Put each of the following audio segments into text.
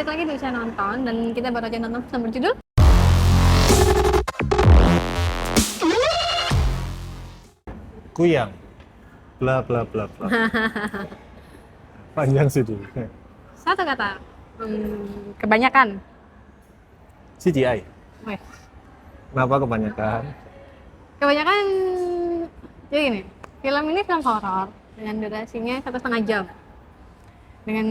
balik lagi di Usaha Nonton dan kita baru aja nonton film berjudul Kuyang, bla bla bla bla. Panjang sih dulu. satu kata. Kebanyakan. CGI. Weh. Kenapa kebanyakan? Kebanyakan jadi gini, film ini film horor dengan durasinya 1,5 jam. Dengan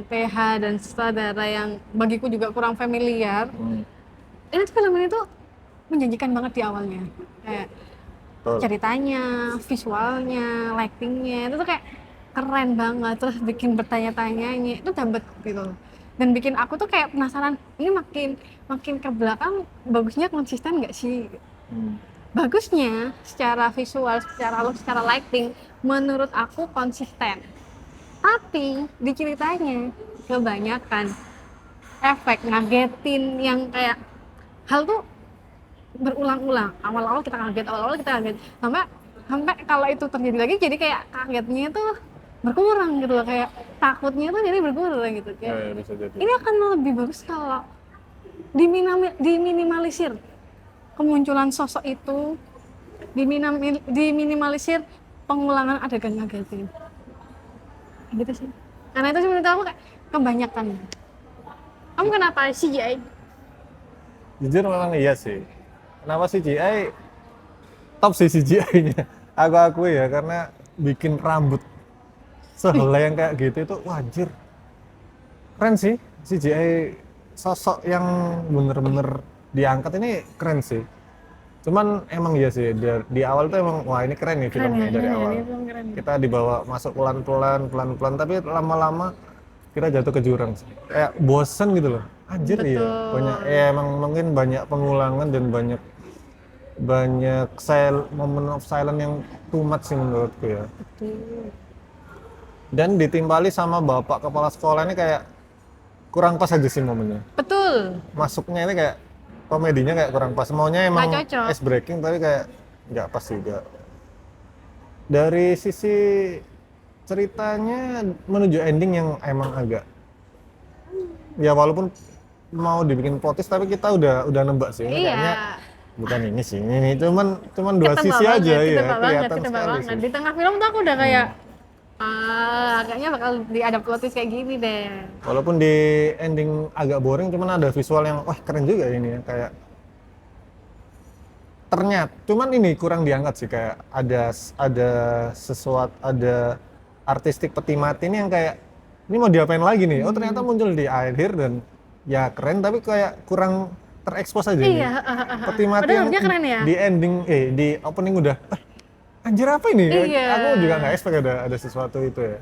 PH dan sutradara yang bagiku juga kurang familiar. Ini tuh film ini tuh menjanjikan banget di awalnya. Kayak Betul. ceritanya, visualnya, lightingnya itu tuh kayak keren banget, terus bikin bertanya-tanyanya itu dapet gitu. Dan bikin aku tuh kayak penasaran, ini makin ke belakang bagusnya konsisten nggak sih? Bagusnya secara visual, secara look, secara lighting menurut aku konsisten. Tapi di ceritanya kebanyakan efek ngagetin yang kayak hal tuh berulang-ulang. Awal-awal kita kaget, sampai kalau itu terjadi lagi jadi kayak kagetnya tuh berkurang gitu loh, kayak takutnya tuh jadi berkurang gitu kayak. Ya, bisa jadi. Ini akan lebih bagus kalau diminimalisir kemunculan sosok itu, diminimalisir pengulangan adegan ngagetin. Gitu sih. Karena itu sih menurut aku kayak kebanyakan. Kamu kenapa CGI? Jujur memang iya sih. Kenapa CGI? Top sih CGI-nya. Aku akui ya, karena bikin rambut sehelai yang kayak gitu itu wajir. Keren sih CGI, sosok yang bener-bener diangkat ini keren sih. Cuman emang iya sih di awal tuh emang wah ini keren nih filmnya dari awal. Kita dibawa masuk pelan-pelan tapi lama-lama kita jatuh ke jurang sih. Kayak bosen gitu loh. Anjir. Betul. Iya. Banyak emang mungkin banyak pengulangan dan banyak moment of silence yang too much sih menurutku ya. Betul. Dan ditimpali sama bapak kepala sekolah ini kayak kurang pas aja sih momennya. Betul. Masuknya ini kayak komedinya kayak kurang pas. Maunya emang Nggak cocok. ice breaking tapi kayak nggak pas juga. Dari sisi ceritanya menuju ending yang emang agak ya walaupun mau dibikin plot twist tapi kita udah nebak sih. Ini Iya. kayaknya bukan ini sih. Ini cuman dua Ketebak sisi banget, aja ya. ketebak Kelihatan sekali banget. sih. Di tengah film tuh aku udah kayak kayaknya bakal diadap plot twist kayak gini deh. Walaupun di ending agak boring, cuman ada visual yang wah keren juga ini ya, kayak ternyata cuman ini kurang diangkat sih, kayak ada sesuatu, ada artistik peti mati ini yang kayak ini mau diapain lagi nih. Oh ternyata muncul di akhir dan ya keren tapi kayak kurang terekspos aja nih. Iya, Peti mati padahal yang harusnya keren ya. di ending di opening udah anjir apa ini? Iya. Aku juga nggak expect ada sesuatu itu ya.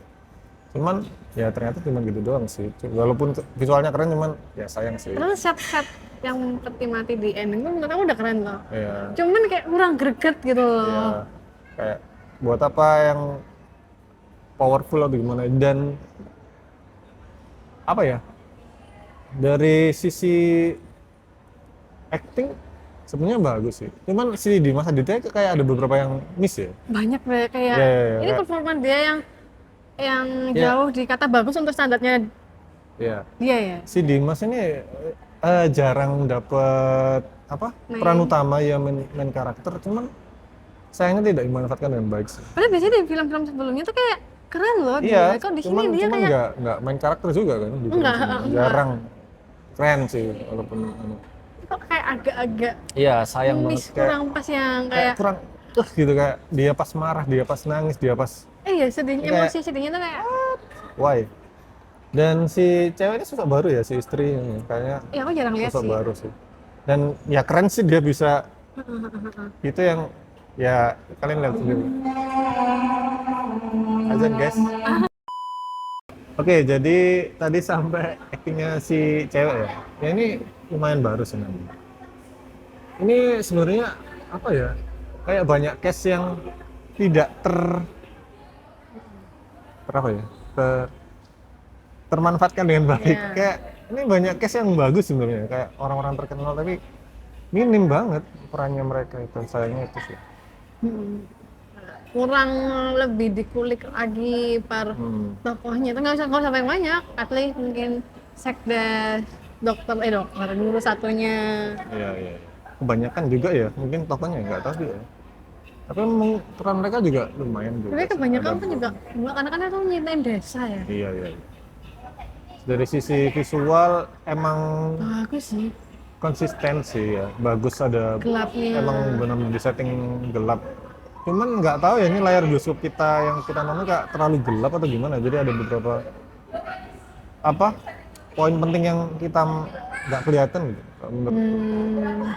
Cuman ya ternyata cuma gitu doang sih. Walaupun visualnya keren cuman ya sayang sih. Terus set-set yang peti mati di ending tuh menurut aku udah keren loh. Iya. Cuman kayak kurang greget gitu loh. Iya. Kayak buat apa yang powerful atau gimana, dan apa ya? Dari sisi acting sebenarnya bagus sih. Cuman si Dimas Aditya kayak ada beberapa yang miss ya. Banyak deh kayak Iya, ini kayak- performa dia yang Iya. jauh dikata bagus untuk standarnya Iya. dia ya. Si Dimas ini jarang dapet apa peran utama ya, main karakter, cuman sayangnya tidak dimanfaatkan dengan baik sih. Padahal biasanya di film-film sebelumnya tuh kayak keren loh Iya, dia. Kok di sini cuman dia kayak nggak main karakter juga kan di film Enggak, sini. enggak. Jarang. Keren sih walaupun kok kayak agak-agak iya sayang banget, miss, kurang pas yang kayak kayak kurang gitu, kayak dia pas marah, dia pas nangis, dia pas iya sedihnya, kayak- emosi sedihnya tuh kayak why. Dan si cewek ini sosok baru ya, si istri ini kayaknya ya aku jarang lihat sosok sih. baru sih. Dan ya keren sih dia bisa itu yang ya kalian lihat sendiri. Azan guys. Oke, jadi tadi sampai aktingnya si cewek ya. Ya ini lumayan baru sih namanya. Ini sebenarnya apa ya? Kayak banyak case yang tidak apa ya? Termanfaatkan dengan baik. Iya. Kayak ini banyak case yang bagus sebenarnya, kayak orang-orang terkenal tapi minim banget perannya mereka itu. Sayangnya itu sih. Kurang lebih dikulik lagi per tokohnya itu nggak usah banyak, at least mungkin sekdes dokter guru satunya. Iya, iya. Kebanyakan juga ya, mungkin tokohnya nggak tahu sih ya. Tapi memang peran mereka juga lumayan juga. Tapi kebanyakan Ada kan juga enggak, karena kan itu nyiptain desa ya. Iya, iya. Dari sisi visual emang Bagus sih konsisten sih ya, bagus, ada gelapnya. emang benar-benar di setting gelap. Cuman nggak tahu ya ini layar bioskop kita yang kita nonton nggak terlalu gelap atau gimana. Jadi ada beberapa apa poin penting yang kita nggak kelihatan gitu. Kalau menurut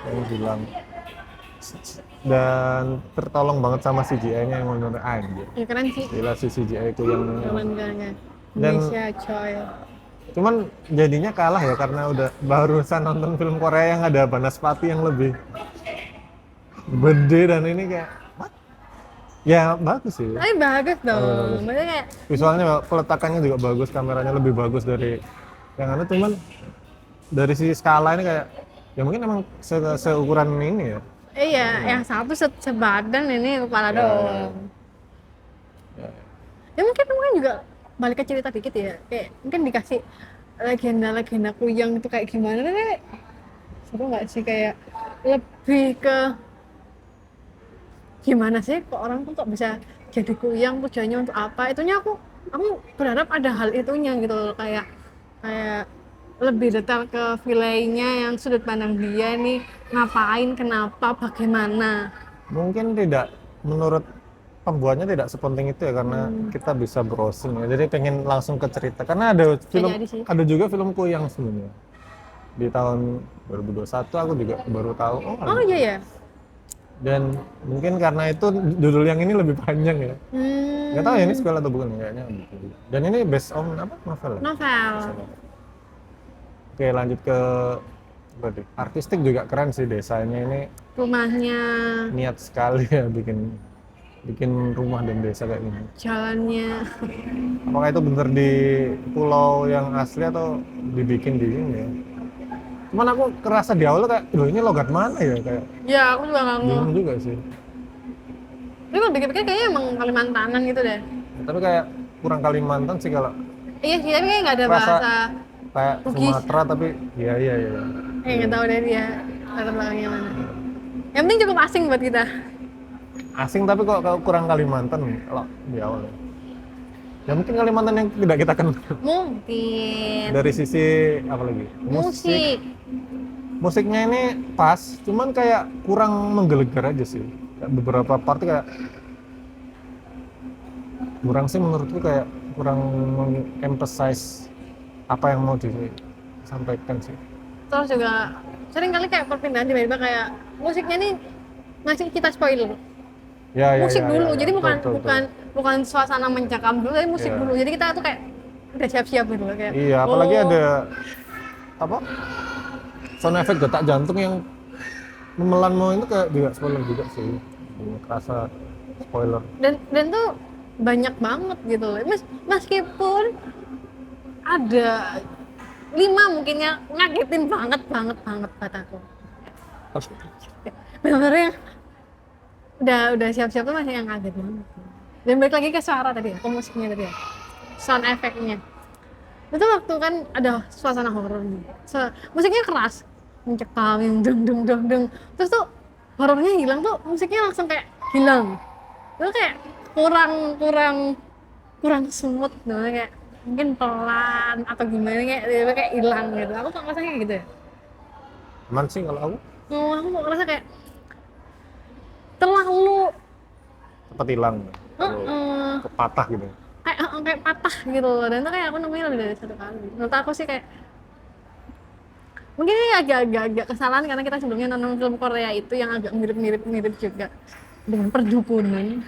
yang bilang, dan tertolong banget sama CGI-nya yang benar anjir. Ya keren sih. Gila si CGI itu yang Keren banget. Dan- Indonesia coy. cuman jadinya kalah ya karena udah barusan nonton film Korea yang ada Banaspati yang lebih gede dan ini kayak what? Ya bagus sih. Tapi bagus dong. Bagus. Maksudnya kayak Visualnya peletakannya juga bagus, kameranya lebih bagus dari yang anu, cuman dari sisi skala ini kayak ya mungkin emang seukuran ini ya. iya, yang satu sebadan ini kepala Ya, doang. Ya. Ya mungkin juga balik ke cerita dikit ya. Kayak mungkin dikasih legenda-legenda kuyang itu kayak gimana nih? Seru nggak sih, kayak lebih ke gimana sih kok orang tuh kok bisa jadi kuyang, tujuannya untuk apa? Itunya aku berharap ada hal itunya gitu loh, kayak lebih detail ke villainnya, yang sudut pandang dia nih ngapain, kenapa, bagaimana. Mungkin tidak, menurut pembuatnya tidak sepenting itu ya karena kita bisa browsing ya. Jadi pengen langsung ke cerita karena ada film, jadi sih. ada juga filmku yang sebenarnya di tahun 2021 aku juga baru tahu. Oh iya ya. Dan mungkin karena itu judul yang ini lebih panjang ya. Nggak tahu ya ini sequel atau bukan ya, kayaknya. Dan ini based on apa, novel ya? Novel. Oke, lanjut ke berarti artistik juga keren sih, desainnya ini Rumahnya, niat sekali ya bikin rumah dan desa kayak gini. jalannya. Apakah itu bener di pulau yang asli atau dibikin di sini ya? Cuman aku kerasa di awal kayak, loh ini logat mana ya, kayak Ya aku juga nggak ngeh. bingung juga sih. Tapi kalau pikir-pikir kayaknya emang Kalimantanan gitu deh. Tapi kayak kurang Kalimantan sih kalau Iya sih, tapi kayak nggak ada Rasa- bahasa. kayak Bugis. Sumatera, tapi iya. Nggak tahu deh dia latar belakangnya mana. Yang penting cukup asing buat kita. Asing tapi kok kurang Kalimantan kalau di awal. Ya mungkin Kalimantan yang tidak kita kenal. Mungkin. Dari sisi apa lagi? Musik. Musiknya ini pas, cuman kayak kurang menggelegar aja sih. Kayak beberapa part kayak kurang sih menurutku, kayak kurang emphasize apa yang mau disampaikan sih. Terus juga sering kali kayak perpindahan tiba-tiba kayak musiknya nih ngasih kita spoiler. Ya, Musik dulu. ya. Jadi bukan Betul. bukan suasana mencekam dulu, tapi musik Iya. dulu. Jadi kita tuh kayak udah siap-siap gitu loh, kayak. Iya, apalagi oh, ada apa? Sound effect detak jantung yang memelan mau itu kayak juga spoiler juga sih. Kerasa spoiler. dan tuh banyak banget gitu loh. Meskipun ada 5 mungkin yang ngagetin banget buat aku. Bener-bener yang udah siap-siap tuh masih yang kaget banget. Dan balik lagi ke suara tadi ya, ke musiknya tadi ya, sound effect-nya. Itu waktu kan ada suasana horor nih. Musiknya keras, mencekam yang deng. Terus tuh horornya hilang tuh, musiknya langsung kayak hilang. Itu kayak kurang smooth gitu, kayak mungkin pelan atau gimana, kayak hilang gitu. Aku kok ngerasa kayak gitu ya. Aman sih kalau aku Aku kok ngerasa kayak terlalu cepat hilang. Kepatah gitu. kayak patah gitu loh. Dan itu kayak aku nemuin lebih dari 1 kali. Menurut aku sih kayak mungkin ini agak kesalahan karena kita sebelumnya nonton film Korea itu yang agak mirip juga dengan perdukunan.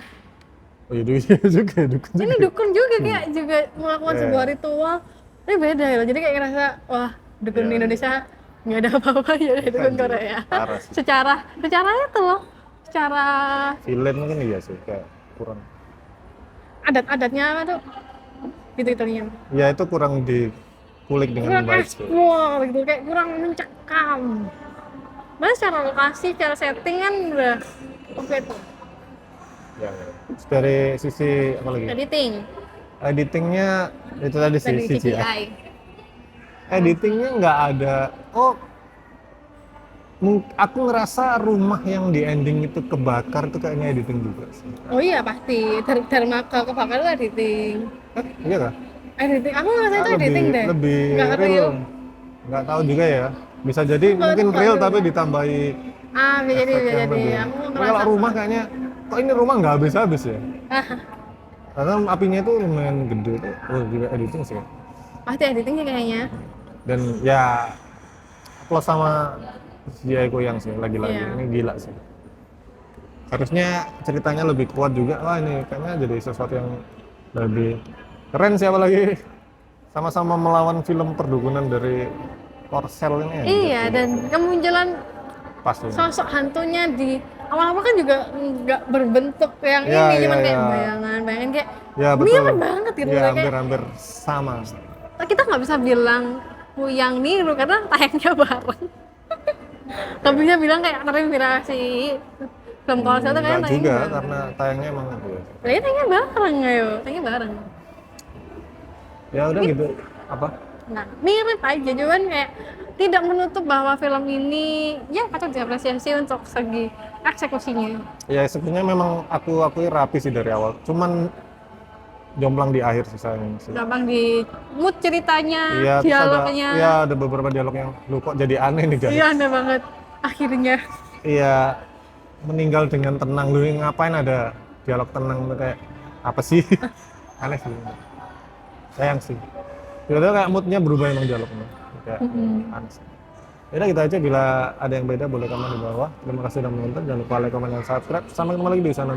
Oh iya juga dukun Ini juga. dukun juga kayak juga melakukan Iya. sebuah ritual. Tapi beda ya, jadi kayak ngerasa wah dukun Iya. di Indonesia nggak ada apa-apa ya dari dukun Anjir, Korea. parah sih. Secara itu loh, secara Villain mungkin iya sih, kayak kurang. adat-adatnya apa tuh gitu-gitunya. Ya itu kurang dikulik dengan Kurang baik tuh. explore gitu, kayak kurang mencekam. Malah secara lokasi, secara setting kan udah oke tuh. Ya. Terus dari sisi apa lagi? Editing Editingnya itu tadi sih dari CGI. CGI. editingnya nggak ada. Oh, aku ngerasa rumah yang di ending itu kebakar itu kayaknya editing juga sih. Oh iya pasti, Dharmaka kebakar itu editing. Iya kah? Editing, aku ngerasa itu Lebih editing deh. lebih Nggak real. real. Nggak tahu juga ya. Bisa jadi Kalau mungkin itu nggak real real. tapi ditambahi Ah, bisa jadi, efek bisa yang jadi. lebih. Aku Tapi ngerasa. kalau rumah kayaknya, kok ini rumah nggak habis-habis ya? Ah, Karena apinya itu lumayan gede tuh. Oh, juga editing sih. pasti editing sih kayaknya. Dan ya plus sama CGI Koyang sih lagi-lagi. Iya. Ini gila sih. Harusnya ceritanya lebih kuat juga. Wah, ini kayaknya jadi sesuatu yang lebih keren sih, apalagi sama-sama melawan film perdukunan dari Korsel ini ya. Iya, Gitu. dan kemunculan Pas ini. sosok hantunya di awal-awal kan juga nggak berbentuk yang Iya, ini, iya, cuman kayak iya. bayangan kayak Ya betul. mirip banget gitu. Ya Kayak hampir-hampir sama. kita nggak bisa bilang Kuyang niru karena tayangnya bareng. Nggak bisa bilang kayak terinspirasi film Korsel itu kayak Enggak tayangnya juga bareng. karena tayangnya emang Kayaknya tayangnya bareng ayo, tayangnya bareng. ya udah gitu. Apa? Nah, mirip aja, cuman kayak tidak menutup bahwa film ini ya patut diapresiasi untuk segi eksekusinya. Ya sebenarnya memang aku akui rapi sih dari awal. Cuman jomplang di akhir sih sayang sih. Gampang di mood ceritanya, Iya, terus dialognya. ada, ya ada beberapa dialog yang lu kok jadi aneh nih jadi. Iya, aneh banget. Akhirnya. Iya, meninggal dengan tenang. Lu ngapain ada dialog tenang tuh kayak apa sih? Aneh sih. Sayang sih. Tiba-tiba kayak moodnya berubah emang dialognya. Kayak aneh sih. Yaudah gitu aja, bila ada yang beda boleh komen di bawah. Terima kasih sudah menonton. Jangan lupa like, komen, dan subscribe. Sampai ketemu lagi di sana.